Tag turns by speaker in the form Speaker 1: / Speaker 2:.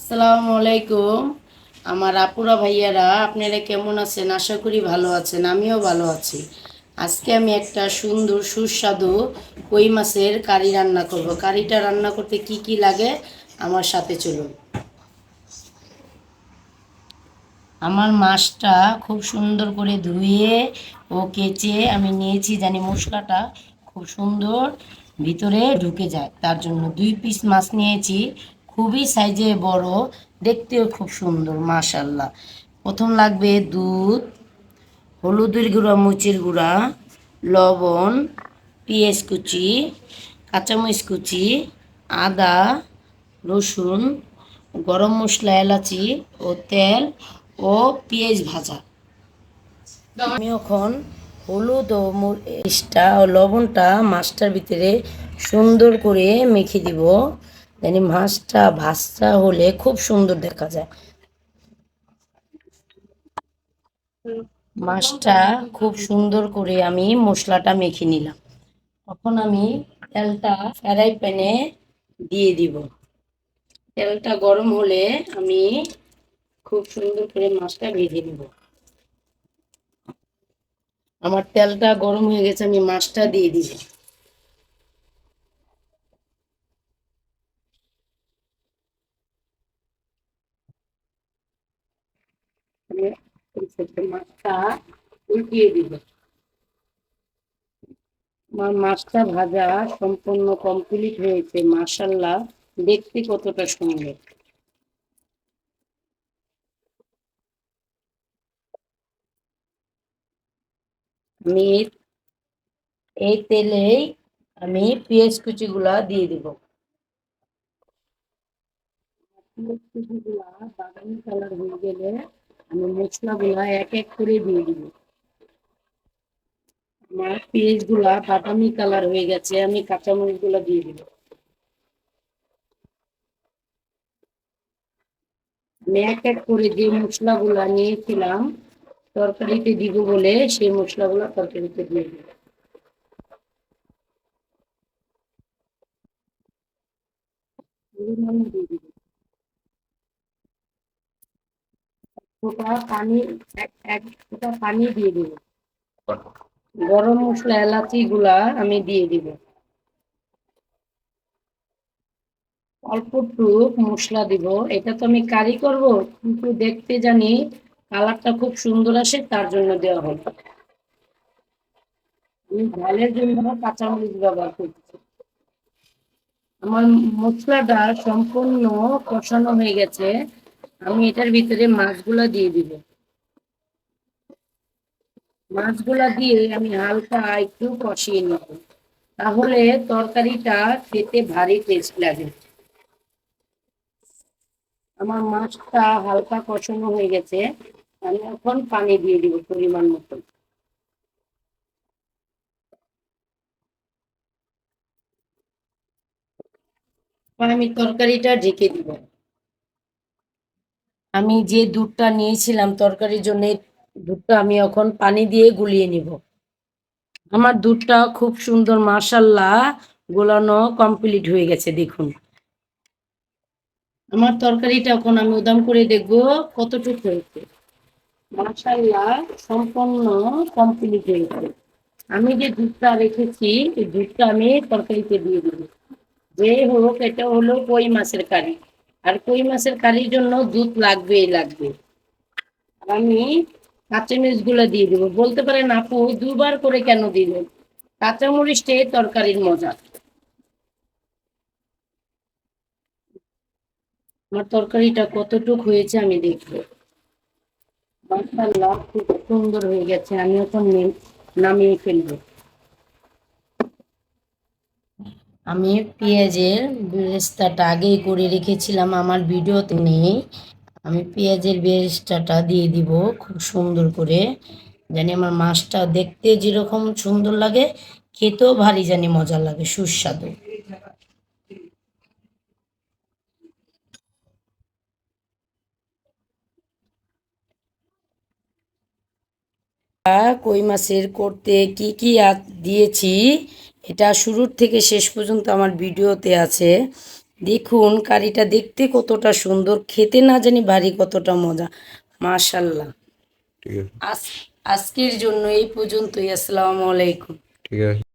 Speaker 1: আসসালামু আলাইকুম। আমার আপুরা ভাইয়ারা, আপনারা কেমন আছেন? আশা করি ভালো আছেন, আমিও ভালো আছি। আজকে আমি একটা সুন্দর সুস্বাদু কই মাছের কারি রান্না করব। কারিটা রান্না করতে কি কি লাগে আমার সাথে চলুন। আমার মাছটা খুব সুন্দর করে ধুয়ে ও কেচে আমি নিয়েছি, জানি মশলাটা খুব সুন্দর ভিতরে ঢুকে যায়, তার জন্য 2 পিস মাছ নিয়েছি। খুবই সাইজে বড়, দেখতেও খুব সুন্দর মাশাল্লাহ। প্রথম লাগবে দুধ, হলুদের গুঁড়া, মরিচের গুঁড়া, লবণ, পেঁয়াজ কুচি, কাঁচামরিচ কুচি, আদা, রসুন, গরম মশলা, এলাচি ও তেল ও পেঁয়াজ ভাজা। আমি এখন হলুদ ও মরিচটা ও লবণটা মাছটার ভিতরে সুন্দর করে মেখে দিব, জানি মাছটা ভাজা হলে খুব সুন্দর দেখা যায়। মাছটা খুব সুন্দর করে আমি মশলাটা মেখে নিলাম। তখন আমি তেলটা ফ্রাই প্যানে দিয়ে দিব। তেলটা গরম হলে আমি খুব সুন্দর করে মাছটা ভেজে নিব। আমার তেলটা গরম হয়ে গেছে, আমি মাছটা দিয়ে দিব। মাছটা উল্টিয়ে দিব। আমার মাছটা ভাজা সম্পূর্ণ কমপ্লিট হয়েছে, মাশাআল্লাহ, দেখতে কতটা সুন্দর। আমি এই তেলেই আমি পেঁয়াজ কুচিগুলা দিয়ে দিব। পেঁয়াজ কুচিগুলা বাদামি কালার হয়ে গেলে আমি মশলাগুলা এক এক করে দিয়ে দিব। আমার পেঁয়াজ গুলা বাদামি কালার হয়ে গেছে, আমি কাঁচামরিচ গুলা দিয়ে দিব। আমি এক এক করে যে মশলাগুলা নিয়েছিলাম তরকারিতে দিব বলে, সেই মশলাগুলা তরকারিতে দিয়ে দিব। পরিমাণ দিয়ে দিব। ফোঁটা পানি, এক ফোঁটা পানি দিয়ে দিব। গরম মশলা, এলাচি গুলা আমি দিয়ে দিব। অল্প একটু মশলা দিব। এটা তো আমি কারি করব, কিন্তু দেখতে জানি কালারটা খুব সুন্দর আসে, তার জন্য দেওয়া হয়। আমি ঝালের জন্য কাঁচামরিচ ব্যবহার করছি। আমার মশলাটা সম্পূর্ণ কষানো হয়ে গেছে, আমি এটার ভিতরে মাছগুলা দিয়ে দিব। মাছগুলা দিয়ে আমি হালকা একটু কষিয়ে নেব, তাহলে তরকারিটা খেতে ভারী টেস্ট লাগে। আমার মাছটা হালকা কষানো হয়ে গেছে, আমি এখন পানি দিয়ে দিব পরিমাণ মতো। এবার আমি তরকারিটা ঢেকে দিব। আমি যে দুধটা নিয়েছিলাম তরকারির জন্য, দুধটা আমি এখন পানি দিয়ে গুলিয়ে নিব। আমার দুধটা খুব সুন্দর মাশাল্লাহ গোলানো কমপ্লিট হয়ে গেছে, দেখুন। আমার তরকারিটা এখন আমি উদাম করে দেখব কতটুকু হয়েছে। মাশাল্লাহ সম্পূর্ণ কমপ্লিট হয়েছে। আমি যে দুধটা রেখেছি, এই দুধটা আমি তরকারিতে দিয়ে দিব। যে হোক, এটা হলো কই মাছের কারি, আর কই মাছের কারির জন্য দুধ লাগবেই লাগবে। আর আমি কাঁচামরিচ গুলো দিয়ে দিব। বলতে পারেন আপু দুবার করে কেন দিলেন? কাঁচামরিচটাই তরকারির মজা। আমার তরকারিটা কতটুক হয়েছে আমি দেখবো। মাশাআল্লাহ খুব সুন্দর হয়ে গেছে, আমি এখন নামিয়ে ফেলবো। আমি পেঁয়াজের বেরেস্তাটা আগেই করে রেখেছিলাম, আমার ভিডিওতে নেই। আমি পেঁয়াজের বেরেস্তাটা দিয়ে দিব খুব সুন্দর করে, জানি আমার মাছটা দেখতে যেরকম সুন্দর লাগে, খেতেও ভারী জানি মজা লাগে, সুস্বাদু। কই মাছের করতে কি কি দিয়েছি, এটা শুরুর থেকে শেষ পর্যন্ত আমার ভিডিওতে আছে। দেখুন কারিটা দেখতে কতটা সুন্দর, খেতে না জানি বাড়ি কতটা মজা। মাশাল্লাহ।
Speaker 2: ঠিক আছে।
Speaker 1: আজকের জন্য এই পর্যন্তই। আসসালামু আলাইকুম।
Speaker 2: ঠিক আছে।